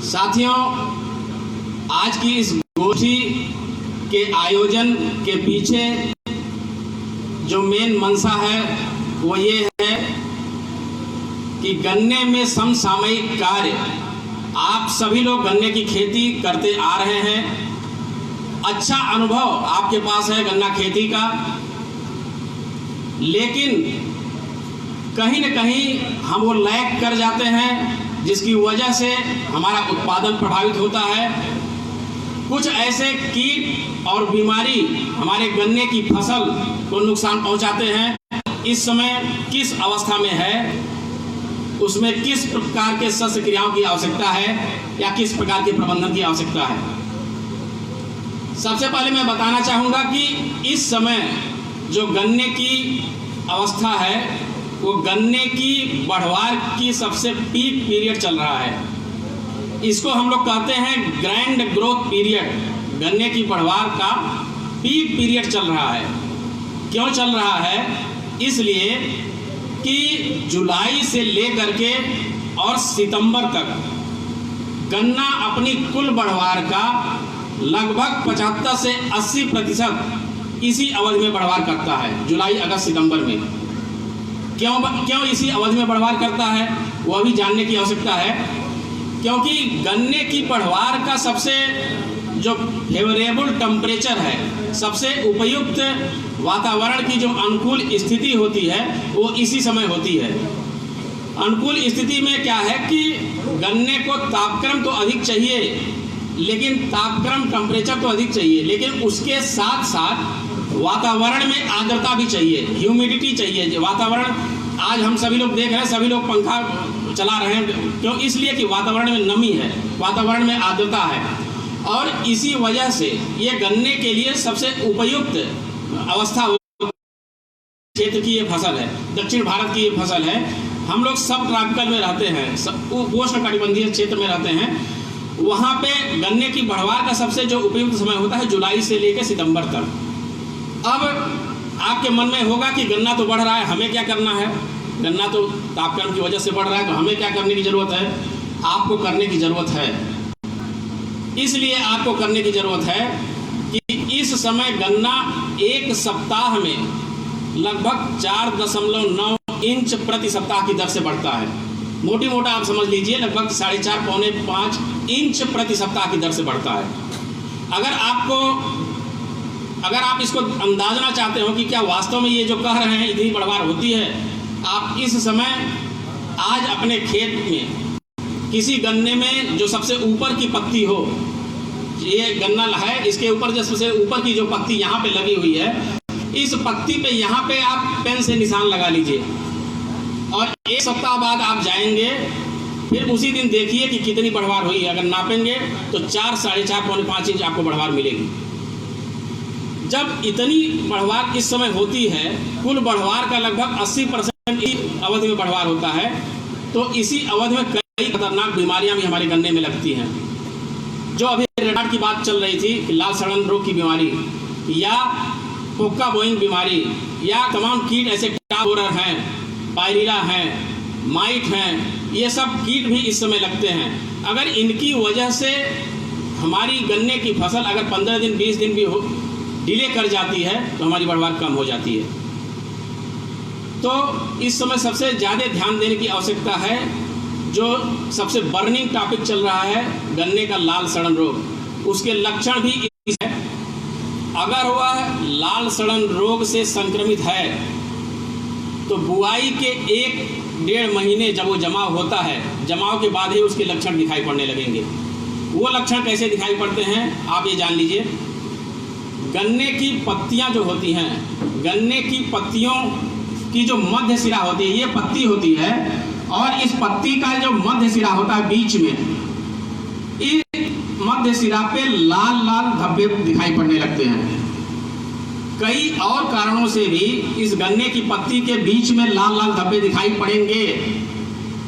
साथियों, आज की इस गोष्ठी के आयोजन के पीछे जो मेन मंशा है वो ये है कि गन्ने में समसामयिक कार्य, आप सभी लोग गन्ने की खेती करते आ रहे हैं, अच्छा अनुभव आपके पास है गन्ना खेती का, लेकिन कहीं न कहीं हम वो लैग कर जाते हैं जिसकी वजह से हमारा उत्पादन प्रभावित होता है। कुछ ऐसे कीट और बीमारी हमारे गन्ने की फसल को नुकसान पहुंचाते हैं। इस समय किस अवस्था में है, उसमें किस प्रकार के शस्त्र क्रियाओं की आवश्यकता है या किस प्रकार के प्रबंधन की आवश्यकता है। सबसे पहले मैं बताना चाहूँगा कि इस समय जो गन्ने की अवस्था है वो गन्ने की बढ़वार की सबसे पीक पीरियड चल रहा है। इसको हम लोग कहते हैं ग्रैंड ग्रोथ पीरियड। गन्ने की बढ़वार का पीक पीरियड चल रहा है। क्यों चल रहा है? इसलिए कि जुलाई से लेकर के और सितंबर तक गन्ना अपनी कुल बढ़वार का लगभग 75 से 80% इसी अवधि में बढ़वार करता है, जुलाई अगस्त सितंबर में। क्यों इसी अवधि में बढ़वार करता है वह भी जानने की आवश्यकता है, क्योंकि गन्ने की बढ़वार का सबसे जो फेवरेबल टेम्परेचर है, सबसे उपयुक्त वातावरण की जो अनुकूल स्थिति होती है वो इसी समय होती है। अनुकूल स्थिति में क्या है कि गन्ने को तापक्रम तो अधिक चाहिए, लेकिन तापक्रम टेम्परेचर तो अधिक चाहिए, लेकिन उसके साथ साथ वातावरण में आर्द्रता भी चाहिए, ह्यूमिडिटी चाहिए। वातावरण आज हम सभी लोग देख रहे हैं, सभी लोग पंखा चला रहे हैं, क्यों? इसलिए कि वातावरण में नमी है, वातावरण में आर्द्रता है, और इसी वजह से ये गन्ने के लिए सबसे उपयुक्त अवस्था क्षेत्र की ये फसल है। दक्षिण भारत की ये फसल है। हम लोग सब ट्रॉपिकल में रहते हैं, उष्णकटिबंधीय क्षेत्र में रहते हैं। वहाँ पे गन्ने की बढ़वार का सबसे जो उपयुक्त समय होता है जुलाई से लेकर सितंबर तक। अब आपके मन में होगा कि गन्ना तो बढ़ रहा है, हमें क्या करना है? गन्ना तो तापक्रम की वजह से बढ़ रहा है, तो हमें क्या करने की ज़रूरत है? आपको करने की ज़रूरत है। इसलिए आपको करने की ज़रूरत है कि इस समय गन्ना एक सप्ताह में लगभग 4.9 इंच प्रति सप्ताह की दर से बढ़ता है। मोटी मोटा आप समझ लीजिए, लगभग 4.5 पौने 5 इंच प्रति सप्ताह की दर से बढ़ता है। अगर आप इसको अंदाजना चाहते हो कि क्या वास्तव में ये जो कह रहे हैं इतनी बढ़वार होती है, आप इस समय आज अपने खेत में किसी गन्ने में जो सबसे ऊपर की पत्ती हो, ये गन्ना है, इसके ऊपर जो सबसे ऊपर की जो पत्ती यहाँ पे लगी हुई है, इस पत्ती पे यहाँ पे आप पेन से निशान लगा लीजिए, और एक सप्ताह बाद आप जाएंगे, फिर उसी दिन देखिए कि कितनी बढ़वार हुई है। अगर नापेंगे तो 4, 4.5, पौने 5 इंच आपको बढ़वार मिलेगी। जब इतनी बढ़वार इस समय होती है, कुल बढ़वार का लगभग 80% इस अवधि में बढ़वार होता है, तो इसी अवधि में कई खतरनाक बीमारियां भी हमारे गन्ने में लगती हैं। जो अभी रेडार की बात चल रही थी कि लाल सड़न रोग की बीमारी या पोक्का बोइंग बीमारी या तमाम कीट ऐसे बोरर हैं, पायरिला हैं, माइट हैं, ये सब कीट भी इस समय लगते हैं। अगर इनकी वजह से हमारी गन्ने की फसल अगर 15 दिन 20 दिन भी डिले कर जाती है तो हमारी बढ़वार कम हो जाती है। तो इस समय सबसे ज़्यादा ध्यान देने की आवश्यकता है। जो सबसे बर्निंग टॉपिक चल रहा है गन्ने का लाल सड़न रोग, उसके लक्षण भी इस है। अगर वह लाल सड़न रोग से संक्रमित है तो बुआई के 1-1.5 महीने जब वो जमाव होता है, जमाव के बाद ही उसके लक्षण दिखाई पड़ने लगेंगे। वो लक्षण कैसे दिखाई पड़ते हैं आप ये जान लीजिए। गन्ने की पत्तियां जो होती हैं, गन्ने की पत्तियों की जो मध्य सिरा होती है, ये पत्ती होती है, और इस पत्ती का जो मध्य सिरा होता है बीच में, इस मध्य सिरा पे लाल लाल धब्बे दिखाई पड़ने लगते हैं। कई और कारणों से भी इस गन्ने की पत्ती के बीच में लाल लाल धब्बे दिखाई पड़ेंगे,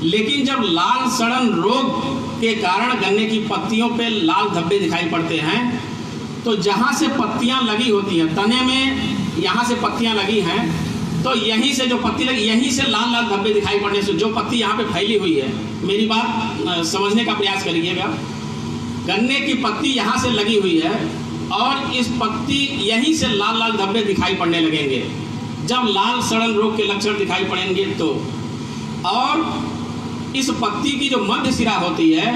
लेकिन जब लाल सड़न रोग के कारण गन्ने की पत्तियों पे लाल धब्बे दिखाई पड़ते हैं, तो जहाँ से पत्तियाँ लगी होती हैं, तने में यहाँ से पत्तियाँ लगी हैं, तो यहीं से जो पत्ती लगी, यहीं से लाल लाल धब्बे दिखाई पड़ने से जो पत्ती यहाँ पे फैली हुई है, मेरी बात समझने का प्रयास करिएगा। गन्ने की पत्ती यहाँ से लगी हुई है और इस पत्ती यहीं से लाल लाल धब्बे दिखाई पड़ने लगेंगे जब लाल सड़न रोग के लक्षण दिखाई पड़ेंगे तो। और इस पत्ती की जो मध्य सिरा होती है,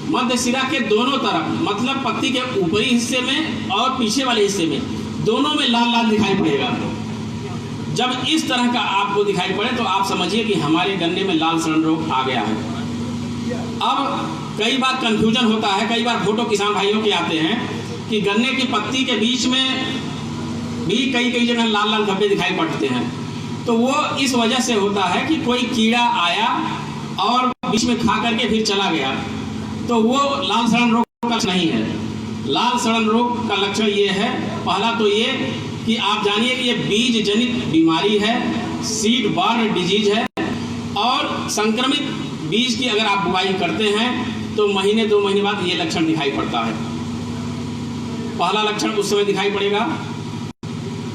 मध्य सिरा के दोनों तरफ, मतलब पत्ती के ऊपरी हिस्से में और पीछे वाले हिस्से में, दोनों में लाल लाल दिखाई पड़ेगा। जब इस तरह का आपको दिखाई पड़े तो आप समझिए कि हमारे गन्ने में लाल सड़न रोग आ गया है। अब कई बार कंफ्यूजन होता है, कई बार फोटो किसान भाइयों के आते हैं कि गन्ने की पत्ती के बीच में भी कई जगह लाल लाल धब्बे दिखाई पड़ते हैं। तो वो इस वजह से होता है कि कोई कीड़ा आया और बीच में खा करके फिर चला गया, तो वो लाल सड़न रोग का लक्षण नहीं है। लाल सड़न रोग का लक्षण ये है, पहला तो ये कि आप जानिए कि ये बीज जनित बीमारी है, सीड बॉर्न डिजीज है, और संक्रमित बीज की अगर आप बुआई करते हैं तो महीने 2 महीने बाद ये लक्षण दिखाई पड़ता है। पहला लक्षण उस समय दिखाई पड़ेगा।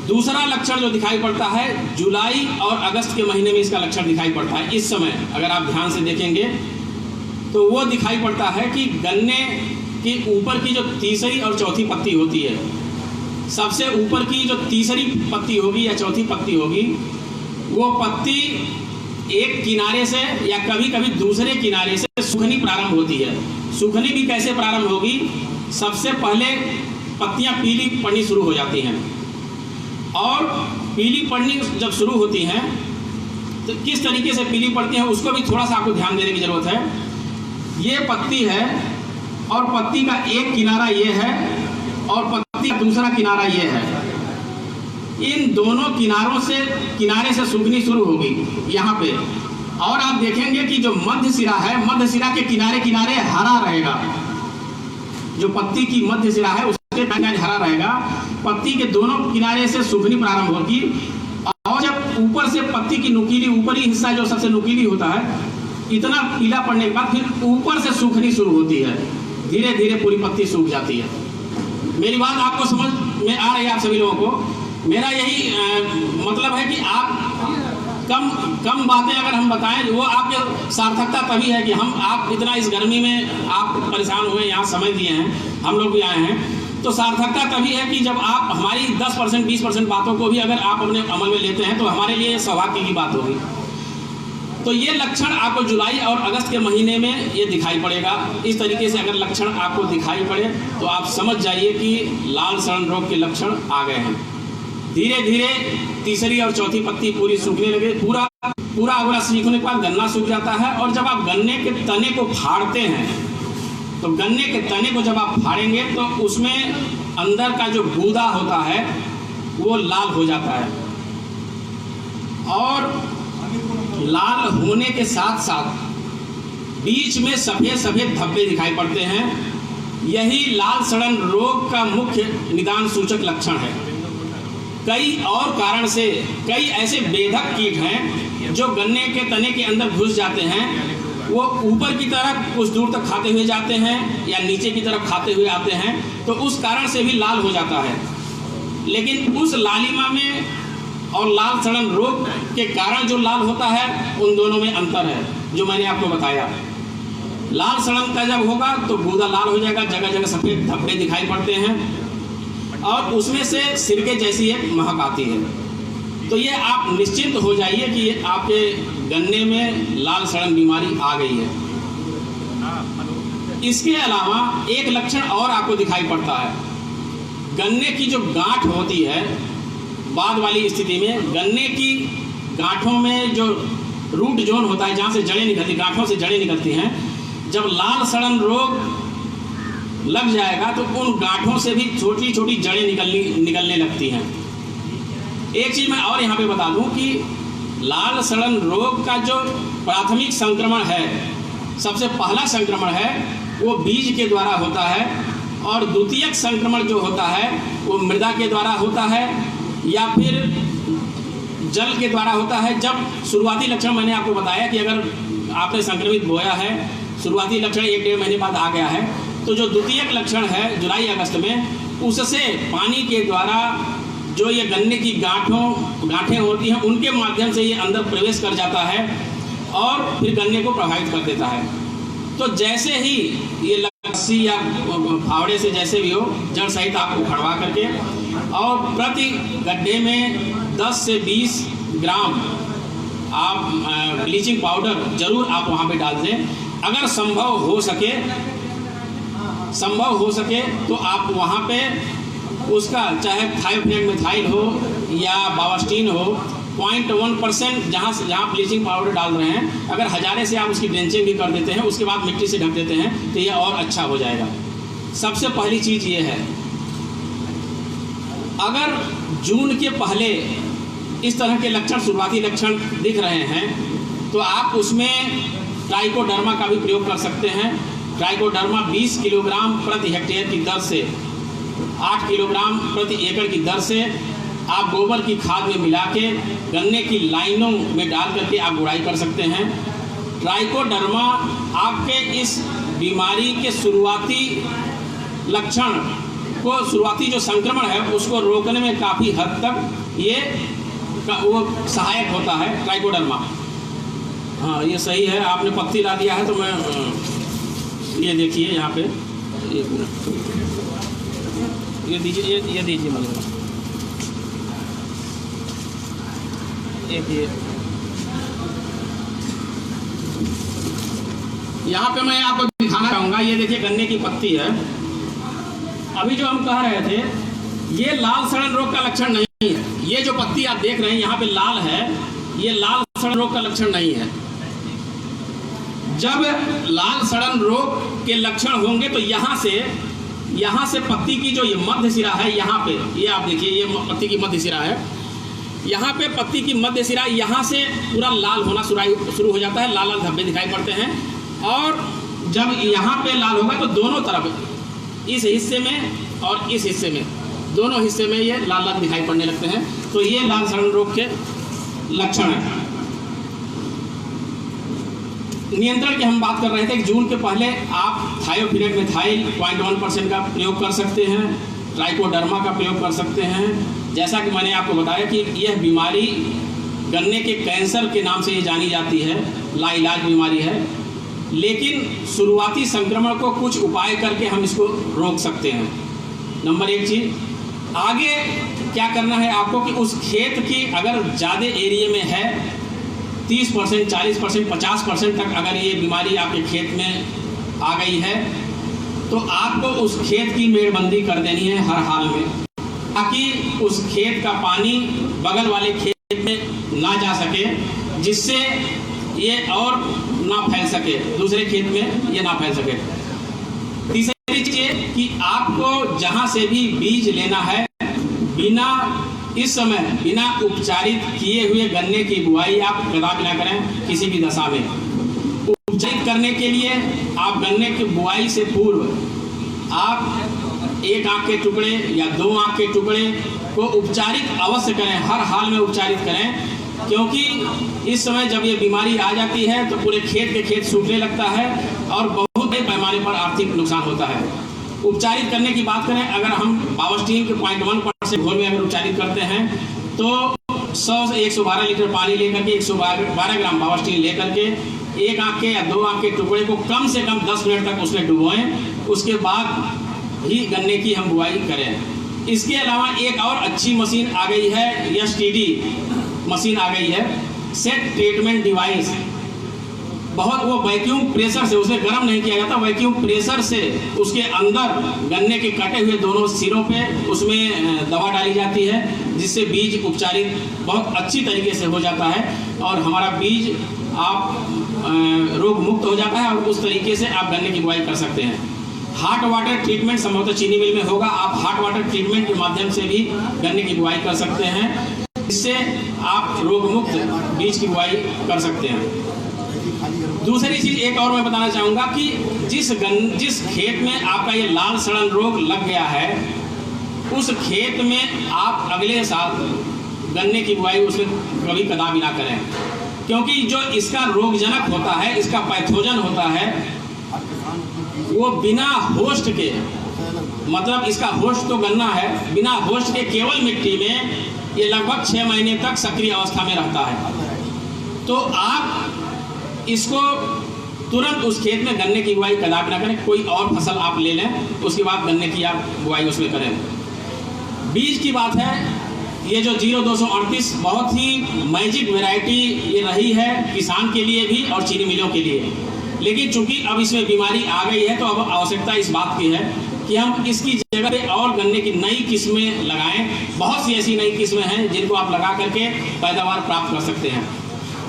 दूसरा लक्षण जो दिखाई पड़ता है, जुलाई और अगस्त के महीने में इसका लक्षण दिखाई पड़ता है। इस समय अगर आप ध्यान से देखेंगे तो वो दिखाई पड़ता है कि गन्ने की ऊपर की जो तीसरी और चौथी पत्ती होती है, सबसे ऊपर की जो तीसरी पत्ती होगी या चौथी पत्ती होगी, वो पत्ती एक किनारे से या कभी कभी दूसरे किनारे से सूखनी प्रारंभ होती है। सूखनी भी कैसे प्रारंभ होगी? सबसे पहले पत्तियां पीली पड़नी शुरू हो जाती हैं, और पीली पड़नी जब शुरू होती हैं तो किस तरीके से पीली पड़ती हैं उसको भी थोड़ा सा आपको ध्यान देने की जरूरत है। ये पत्ती है और पत्ती का एक किनारा ये है और पत्ती का दूसरा किनारा ये है। इन दोनों किनारे से सूखनी शुरू होगी यहाँ पे, और आप देखेंगे कि जो मध्य सिरा है, मध्य सिरा के किनारे किनारे हरा रहेगा। जो पत्ती की मध्य सिरा है उसके किनारे हरा रहेगा। पत्ती के दोनों किनारे से सूखनी प्रारंभ होगी, और जब ऊपर से पत्ती की नुकीली ऊपरी हिस्सा जो सबसे नुकीली होता है, इतना पीला पड़ने के बाद फिर ऊपर से सूखनी शुरू होती है। धीरे धीरे पूरी पत्ती सूख जाती है। मेरी बात आपको समझ में आ रही है आप सभी लोगों को? मेरा यही मतलब है कि आप कम बातें अगर हम बताएं, वो आपके सार्थकता तभी है कि आप इतना इस गर्मी में आप परेशान हुए, यहाँ समय दिए हैं, हम लोग भी आए हैं, तो सार्थकता तभी है कि जब आप हमारी 10% 20% बातों को भी अगर आप अपने अमल में लेते हैं तो हमारे लिए सौभाग्य की बात होगी। तो ये लक्षण आपको जुलाई और अगस्त के महीने में ये दिखाई पड़ेगा। इस तरीके से अगर लक्षण आपको दिखाई पड़े तो आप समझ जाइए कि लाल सड़न रोग के लक्षण आ गए हैं। धीरे धीरे तीसरी और चौथी पत्ती पूरी सूखने लगे, पूरा अगला सूखने के बाद गन्ना सूख जाता है। और जब आप गन्ने के तने को फाड़ते हैं तो गन्ने के तने को जब आप फाड़ेंगे तो उसमें अंदर का जो गूदा होता है वो लाल हो जाता है, और लाल होने के साथ साथ बीच में सफ़ेद सफ़ेद धब्बे दिखाई पड़ते हैं। यही लाल सड़न रोग का मुख्य निदान सूचक लक्षण है। कई और कारण से कई ऐसे बेधक कीट हैं जो गन्ने के तने के अंदर घुस जाते हैं। वो ऊपर की तरफ कुछ दूर तक खाते हुए जाते हैं या नीचे की तरफ खाते हुए आते हैं, तो उस कारण से भी लाल हो जाता है। लेकिन उस लालिमा में और लाल सड़न रोग के कारण जो लाल होता है, उन दोनों में अंतर है जो मैंने आपको बताया। लाल सड़न का जब होगा तो गूदा लाल हो जाएगा, जगह जगह सफ़ेद धब्बे दिखाई पड़ते हैं, और उसमें से सिरके जैसी एक महक आती है। तो ये आप निश्चिंत हो जाइए कि ये आपके गन्ने में लाल सड़न बीमारी आ गई है। इसके अलावा एक लक्षण और आपको दिखाई पड़ता है। गन्ने की जो गांठ होती है, बाद वाली स्थिति में गन्ने की गांठों में जो रूट जोन होता है, जहाँ से जड़ें निकलती, गांठों से जड़ें निकलती हैं, जब लाल सड़न रोग लग जाएगा तो उन गांठों से भी छोटी छोटी जड़ें निकलने लगती हैं। एक चीज़ मैं और यहाँ पे बता दूँ कि लाल सड़न रोग का जो प्राथमिक संक्रमण है, सबसे पहला संक्रमण है वो बीज के द्वारा होता है, और द्वितीयक संक्रमण जो होता है वो मृदा के द्वारा होता है या फिर जल के द्वारा होता है। जब शुरुआती लक्षण मैंने आपको बताया कि अगर आपने संक्रमित बोया है, शुरुआती लक्षण 1-1.5 महीने बाद आ गया है, तो जो द्वितीयक लक्षण है जुलाई अगस्त में, उससे पानी के द्वारा जो ये गन्ने की गांठों गांठें होती हैं उनके माध्यम से ये अंदर प्रवेश कर जाता है और फिर गन्ने को प्रभावित कर देता है। तो जैसे ही ये लस्सी या फावड़े से जैसे भी हो जड़ सहित आप उखड़वा करके और प्रति गड्ढे में 10 से 20 ग्राम आप ब्लीचिंग पाउडर जरूर आप वहाँ पे डाल दें। अगर संभव हो सके तो आप वहाँ पे उसका चाहे थायोफेनोमेथाइल हो या बावास्टीन हो 0.1% जहाँ ब्लीचिंग पाउडर डाल रहे हैं, अगर हजारे से आप उसकी ड्रेंचिंग भी कर देते हैं, उसके बाद मिट्टी से ढक देते हैं तो ये और अच्छा हो जाएगा। सबसे पहली चीज़ ये है, अगर जून के पहले इस तरह के लक्षण, शुरुआती लक्षण दिख रहे हैं तो आप उसमें ट्राइकोडर्मा का भी प्रयोग कर सकते हैं। ट्राइकोडर्मा 20 किलोग्राम प्रति हेक्टेयर की दर से 8 किलोग्राम प्रति एकड़ की दर से आप गोबर की खाद में मिला के गन्ने की लाइनों में डाल करके आप गुड़ाई कर सकते हैं। ट्राइकोडर्मा आपके इस बीमारी के शुरुआती लक्षण को, शुरुआती जो संक्रमण है उसको रोकने में काफ़ी हद तक ये वो सहायक होता है ट्राइकोडर्मा। हाँ, ये सही है, आपने पत्ती ला दिया है तो मैं ये देखिए यहाँ पे ये दीजिए, ये दीजिए मतलब एक ये यहाँ पे मैं आपको दिखाना चाहूँगा। ये देखिए गन्ने की पत्ती है। अभी जो हम कह रहे थे ये लाल सड़न रोग का लक्षण नहीं है। ये जो पत्ती आप देख रहे हैं यहाँ पे लाल है, ये लाल सड़न रोग का लक्षण नहीं है। जब लाल सड़न रोग के लक्षण होंगे तो यहाँ से पत्ती की जो ये मध्य सिरा है, यहाँ पे ये आप देखिए, ये पत्ती की मध्य सिरा है, यहाँ पे पत्ती की मध्य सिरा यहाँ से पूरा लाल होना शुरू हो जाता है, लाल लाल धब्बे दिखाई पड़ते हैं। और जब यहाँ पे लाल होगा तो दोनों तरफ, इस हिस्से में और इस हिस्से में, दोनों हिस्से में ये लाल लाल दिखाई पड़ने लगते हैं। तो ये लाल सड़न रोग के लक्षण हैं। नियंत्रण की हम बात कर रहे थे कि जून के पहले आप थायोफेनोमेथाइल 0.1% का प्रयोग कर सकते हैं, ट्राइकोडर्मा का प्रयोग कर सकते हैं। जैसा कि मैंने आपको बताया कि यह बीमारी गन्ने के कैंसर के नाम से ये जानी जाती है, लाइलाज बीमारी है, लेकिन शुरुआती संक्रमण को कुछ उपाय करके हम इसको रोक सकते हैं। नंबर 1 चीज़, आगे क्या करना है आपको कि उस खेत की अगर ज़्यादा एरिया में है 30%, 40%, 50% तक अगर ये बीमारी आपके खेत में आ गई है तो आपको उस खेत की मेड़बंदी कर देनी है हर हाल में, ताकि उस खेत का पानी बगल वाले खेत में ना जा सके, जिससे ये और ना फैल सके, दूसरे खेत में ये ना फैल सके। तीसरी चीज़ कि आपको जहाँ से भी बीज लेना है, इस समय बिना उपचारित किए हुए गन्ने की बुआई आप कदापि ना करें किसी भी दशा में। उपचारित करने के लिए आप गन्ने की बुआई से पूर्व आप 1 आंख के टुकड़े या 2 आंख के टुकड़े को उपचारित अवश्य करें, हर हाल में उपचारित करें, क्योंकि इस समय जब ये बीमारी आ जाती है तो पूरे खेत के खेत सूखने लगता है और बहुत बड़े पैमाने पर आर्थिक नुकसान होता है। उपचारित करने की बात करें, अगर हम बावास्टीन के 0.1% घोल में अगर उपचारित करते हैं तो 100 से 112 लीटर पानी लेकर के 112 ग्राम बावास्टीन लेकर के 1 आंख के या 2 आंख के टुकड़े को कम से कम 10 मिनट तक उसमें डुबोएं, उसके बाद ही गन्ने की हम बुआई करें। इसके अलावा एक और अच्छी मशीन आ गई है, STD मशीन आ गई है, सेट ट्रीटमेंट डिवाइस। बहुत वो वैक्यूम प्रेशर से, उसे गर्म नहीं किया जाता, वैक्यूम प्रेशर से उसके अंदर गन्ने के कटे हुए दोनों सिरों पे उसमें दवा डाली जाती है, जिससे बीज उपचारित बहुत अच्छी तरीके से हो जाता है और हमारा बीज आप रोग मुक्त हो जाता है और उस तरीके से आप गन्ने की बुआई कर सकते हैं। हॉट वाटर ट्रीटमेंट संभवतः चीनी मिल में होगा, आप हॉट वाटर ट्रीटमेंट के माध्यम से भी गन्ने की बुआई कर सकते हैं, इससे आप रोग मुक्त बीज की बुआई कर सकते हैं। दूसरी चीज एक और मैं बताना चाहूँगा कि जिस खेत में आपका ये लाल सड़न रोग लग गया है, उस खेत में आप अगले साल गन्ने की बुआई उसमें कभी कदापि ना करें, क्योंकि जो इसका रोगजनक होता है, इसका पैथोजन होता है, वो बिना होस्ट के, मतलब इसका होस्ट तो गन्ना है, बिना होस्ट के केवल मिट्टी में ये लगभग 6 महीने तक सक्रिय अवस्था में रहता है। तो आप इसको तुरंत उस खेत में गन्ने की बुआई कदापि ना करें, कोई और फसल आप ले लें, उसके बाद गन्ने की आप बुआई उसमें करें। बीज की बात है, ये जो 0238 बहुत ही मैजिक वैरायटी ये रही है किसान के लिए भी और चीनी मिलों के लिए। लेकिन चूंकि अब इसमें बीमारी आ गई है तो अब आवश्यकता इस बात की है कि हम इसकी जगह पे और गन्ने की नई किस्में लगाएं। बहुत सी ऐसी नई किस्में हैं जिनको आप लगा करके पैदावार प्राप्त कर सकते हैं।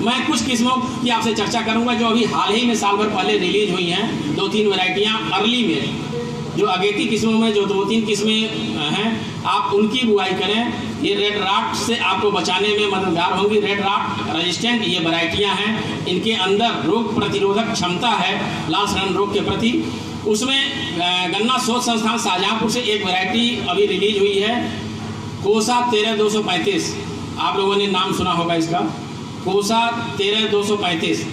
मैं कुछ किस्मों की आपसे चर्चा करूंगा जो अभी हाल ही में साल भर पहले रिलीज हुई हैं। 2-3 वैरायटियाँ अर्ली में जो अगेती किस्मों में जो 2-3 किस्में हैं, आप उनकी बुआई करें। ये रेड राट से आपको बचाने में मददगार होंगी। रेड राट रेजिस्टेंट ये वैरायटियाँ हैं, इनके अंदर रोग प्रतिरोधक क्षमता है लाल सड़न रोग के प्रति। उसमें गन्ना शोध संस्थान शाहजहाँपुर से एक वैरायटी अभी रिलीज हुई है, कोसा 13235। आप लोगों ने नाम सुना होगा इसका, कोसा 13235।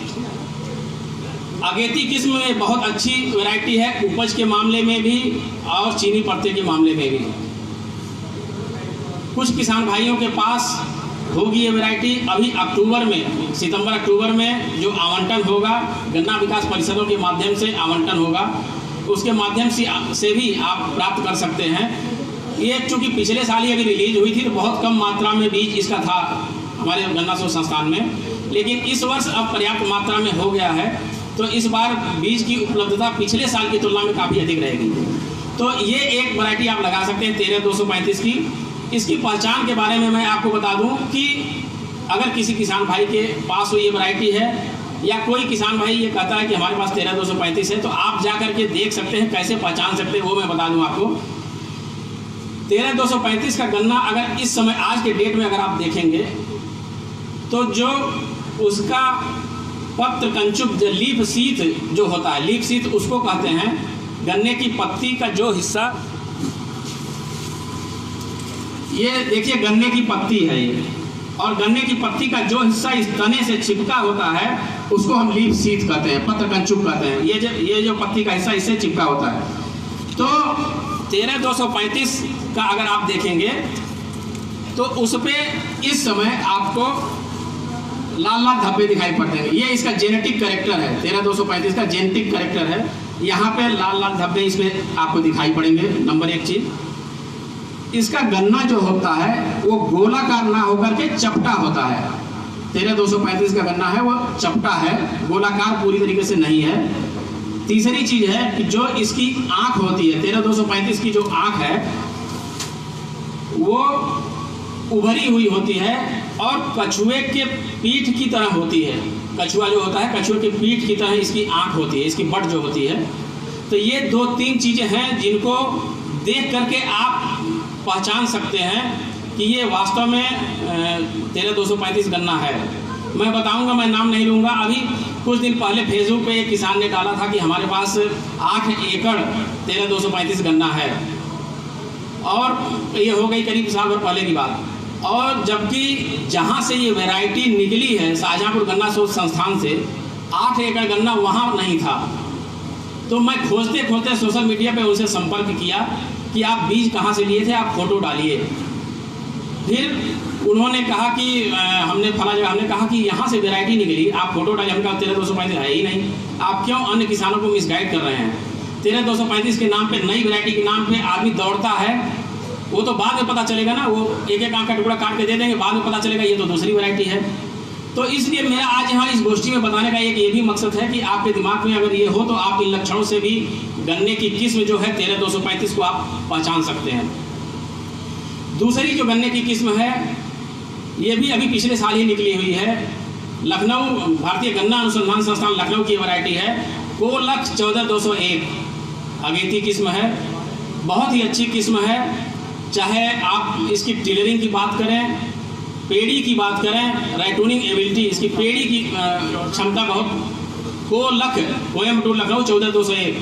अगेती किस्म में बहुत अच्छी वैरायटी है, उपज के मामले में भी और चीनी पत्ते के मामले में भी। कुछ किसान भाइयों के पास होगी ये वैरायटी। अभी अक्टूबर में, सितंबर-अक्टूबर में जो आवंटन होगा गन्ना विकास परिषदों के माध्यम से आवंटन होगा, उसके माध्यम से भी आप प्राप्त कर सकते हैं। ये चूँकि पिछले साल ही अभी रिलीज हुई थी तो बहुत कम मात्रा में बीज इसका था हमारे गन्ना शोध संस्थान में, लेकिन इस वर्ष अब पर्याप्त मात्रा में हो गया है। तो इस बार बीज की उपलब्धता पिछले साल की तुलना में काफ़ी अधिक रहेगी। तो ये एक वैरायटी आप लगा सकते हैं 13235 की। इसकी पहचान के बारे में मैं आपको बता दूं कि अगर किसी किसान भाई के पास ये वैरायटी है या कोई किसान भाई ये कहता है कि हमारे पास 13235 है, तो आप जा करके देख सकते हैं। कैसे पहचान सकते हैं वो मैं बता दूं आपको। 13235 का गन्ना अगर इस समय आज के डेट में अगर आप देखेंगे तो जो उसका पत्र कंचुक जो लीफ सीथ जो होता है, लीफ सीथ उसको कहते हैं। गन्ने की पत्ती का जो हिस्सा, ये देखिए गन्ने की पत्ती है ये, और गन्ने की पत्ती का जो हिस्सा इस तने से चिपका होता है उसको हम लीफ सीथ कहते हैं, पत्र कंचुक कहते हैं। ये जो पत्ती का हिस्सा इससे चिपका होता है। तो 13235 का अगर आप देखेंगे तो उस पर इस समय आपको लाल लाल धब्बे दिखाई पड़ते हैं। ये इसका जेनेटिक कैरेक्टर है, 13235 का जेनेटिक कैरेक्टर है। यहाँ पे लाल लाल धब्बे इसमें आपको दिखाई पड़ेंगे। नंबर 1 चीज, इसका गन्ना जो होता है वो गोलाकार ना होकर के चपटा होता है। 13235 का गन्ना है वो चपटा है, गोलाकार पूरी तरीके से नहीं है। तीसरी चीज है कि जो इसकी आंख होती है, 13235 की जो आंख है वो उभरी हुई होती है और कछुए के पीठ की तरह होती है। कछुआ जो होता है, कछुए के पीठ की तरह इसकी आंख होती है, इसकी बट जो होती है। तो ये 2-3 चीज़ें हैं जिनको देख करके आप पहचान सकते हैं कि ये वास्तव में 13235 गन्ना है। मैं बताऊंगा, मैं नाम नहीं लूँगा। अभी कुछ दिन पहले फेसबुक पे एक किसान ने डाला था कि हमारे पास 8 एकड़ 13235 गन्ना है, और ये हो गई करीब साल भर पहले की बात। और जबकि जहाँ से ये वैरायटी निकली है शाहजहाँपुर गन्ना शोध संस्थान से, 8 एकड़ गन्ना वहाँ नहीं था। तो मैं खोजते खोजते सोशल मीडिया पे उनसे संपर्क किया कि आप बीज कहाँ से लिए थे, आप फोटो डालिए। फिर उन्होंने कहा कि हमने फला जगह, हमने कहा कि यहाँ से वैरायटी निकली, आप फोटो डालिए। हमने कहा 13235 है ही नहीं, आप क्यों अन्य किसानों को मिसगाइड कर रहे हैं। 13235 के नाम पे, नई वैरायटी के नाम पे आदमी दौड़ता है, वो तो बाद में पता चलेगा ना, वो एक एक आंख का टुकड़ा काट के दे देंगे, बाद में पता चलेगा ये तो दूसरी वैरायटी है। तो इसलिए मेरा आज यहाँ इस गोष्ठी में बताने का एक ये भी मकसद है कि आपके दिमाग में अगर ये हो तो आप इन लक्षणों से भी गन्ने की किस्म जो है 13235 को आप पहचान सकते हैं। दूसरी जो गन्ने की किस्म है ये भी अभी पिछले साल ही निकली हुई है। लखनऊ भारतीय गन्ना अनुसंधान संस्थान लखनऊ की वैरायटी है, कोलख 14201 अगेती किस्म है। बहुत ही अच्छी किस्म है। चाहे आप इसकी टिलरिंग की बात करें, पेड़ी की बात करें, राइटूनिंग एबिलिटी, इसकी पेड़ी की क्षमता बहुत। कोलख कोयम्बटूर लखनऊ 14201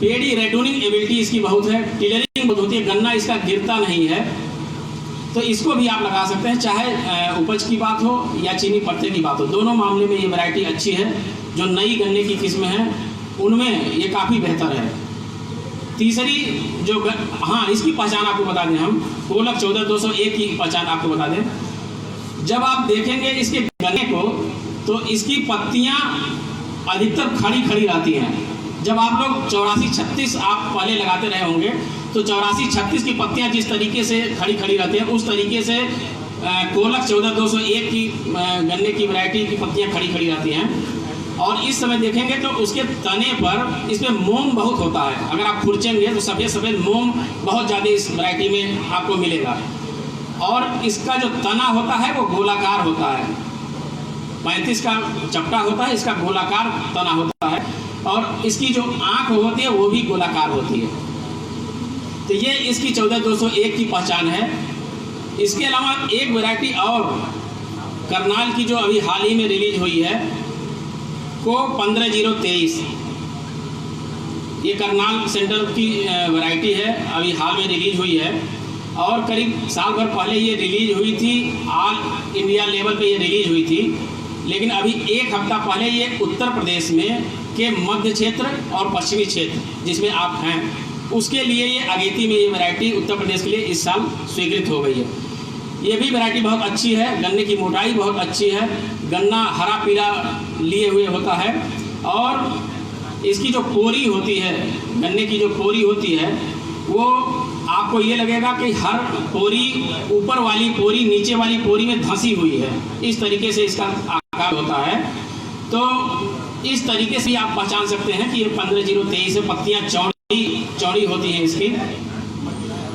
पेड़ी राइटूनिंग एबिलिटी इसकी बहुत है, टिलरिंग बहुत होती है, गन्ना इसका गिरता नहीं है। तो इसको भी आप लगा सकते हैं, चाहे उपज की बात हो या चीनी पत्ते की बात हो, दोनों मामले में ये वैरायटी अच्छी है। जो नई गन्ने की किस्में हैं उनमें ये काफ़ी बेहतर है। तीसरी जो हाँ, इसकी पहचान आपको बता दें हम, कोलक 14201 की पहचान आपको बता दें। जब आप देखेंगे इसके गन्ने को तो इसकी पत्तियां अधिकतर खड़ी खड़ी रहती हैं। जब आप लोग 84-36 आप पहले लगाते रहे होंगे तो 84-36 की पत्तियां जिस तरीके से खड़ी खड़ी रहती हैं उस तरीके से कोलक 14201 की गन्ने की वैरायटी की पत्तियां खड़ी खड़ी रहती हैं। और इस समय देखेंगे तो उसके तने पर इसमें मोम बहुत होता है। अगर आप खुरचेंगे तो सफ़ेद सफ़ेद मोम बहुत ज़्यादा इस वैरायटी में आपको मिलेगा। और इसका जो तना होता है वो गोलाकार होता है, 35 का चपटा होता है, इसका गोलाकार तना होता है। और इसकी जो आँख होती है वो भी गोलाकार होती है। तो ये इसकी 14201 की पहचान है। इसके अलावा एक वैरायटी और करनाल की जो अभी हाल ही में रिलीज हुई है को 15023, ये करनाल सेंटर की वैरायटी है, अभी हाल में रिलीज हुई है। और करीब साल भर पहले ये रिलीज हुई थी, ऑल इंडिया लेवल पे ये रिलीज हुई थी। लेकिन अभी एक हफ्ता पहले ये उत्तर प्रदेश में के मध्य क्षेत्र और पश्चिमी क्षेत्र जिसमें आप हैं उसके लिए ये अगेती में ये वैरायटी उत्तर प्रदेश के लिए इस साल स्वीकृत हो गई है। ये भी वैरायटी बहुत अच्छी है, गन्ने की मोटाई बहुत अच्छी है, गन्ना हरा पीला लिए हुए होता है। और इसकी जो पोरी होती है, गन्ने की जो पोरी होती है वो आपको ये लगेगा कि हर पोरी, ऊपर वाली पोरी नीचे वाली पोरी में धंसी हुई है, इस तरीके से इसका आकार होता है। तो इस तरीके से आप पहचान सकते हैं कि ये 15023 से पत्तियाँ चौड़ी होती हैं इसकी।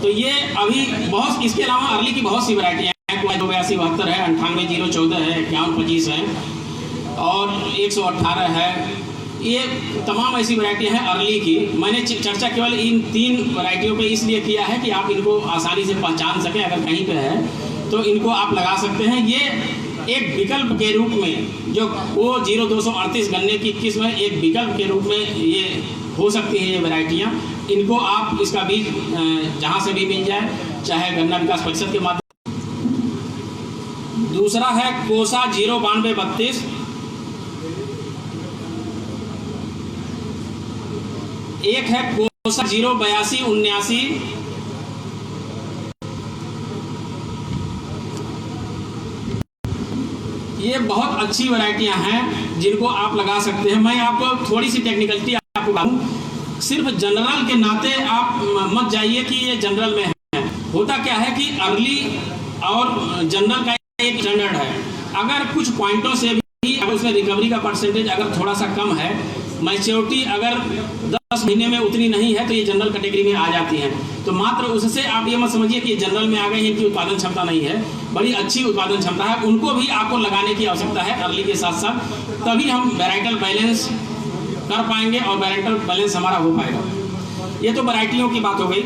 तो ये अभी बहुत, इसके अलावा अर्ली की बहुत सी वैरायटियाँ हैं, 8272 है, 98014 है, 5125 है और 118 है। ये तमाम ऐसी वैरायटियाँ हैं अर्ली की। मैंने चर्चा केवल इन 3 वैरायटियों पे इसलिए किया है कि आप इनको आसानी से पहचान सकें। अगर कहीं पे है तो इनको आप लगा सकते हैं। ये एक विकल्प के रूप में, जो वो 0238 गन्ने की किस्म है, एक विकल्प के रूप में ये हो सकती है ये वैरायटियाँ। इनको आप इसका बीज जहाँ से भी मिल जाए, चाहे गन्ना विकास परिषद के माध्यम। दूसरा है कोसा 09232, एक है कोसा 08279। ये बहुत अच्छी वैरायटियां हैं जिनको आप लगा सकते हैं। मैं आपको थोड़ी सी टेक्निकलिटी आपको बताऊं, सिर्फ जनरल के नाते आप मत जाइए कि ये जनरल में है। होता क्या है कि अर्ली और जनरल का एक स्टैंडर्ड है। अगर कुछ पॉइंटों से भी अगर उसमें रिकवरी का परसेंटेज अगर थोड़ा सा कम है, मैच्योरिटी अगर 10 महीने में उतनी नहीं है, तो ये जनरल कैटेगरी में आ जाती हैं। तो मात्र उससे आप ये मत समझिए कि ये जनरल में आ गए हैं, इनकी उत्पादन क्षमता नहीं है। बड़ी अच्छी उत्पादन क्षमता है, उनको भी आपको लगाने की आवश्यकता है अर्ली के साथ साथ, तभी हम वैराइटल बैलेंस कर पाएंगे और वैराइटल बैलेंस हमारा हो पाएगा। ये तो वैरायटियों की बात हो गई।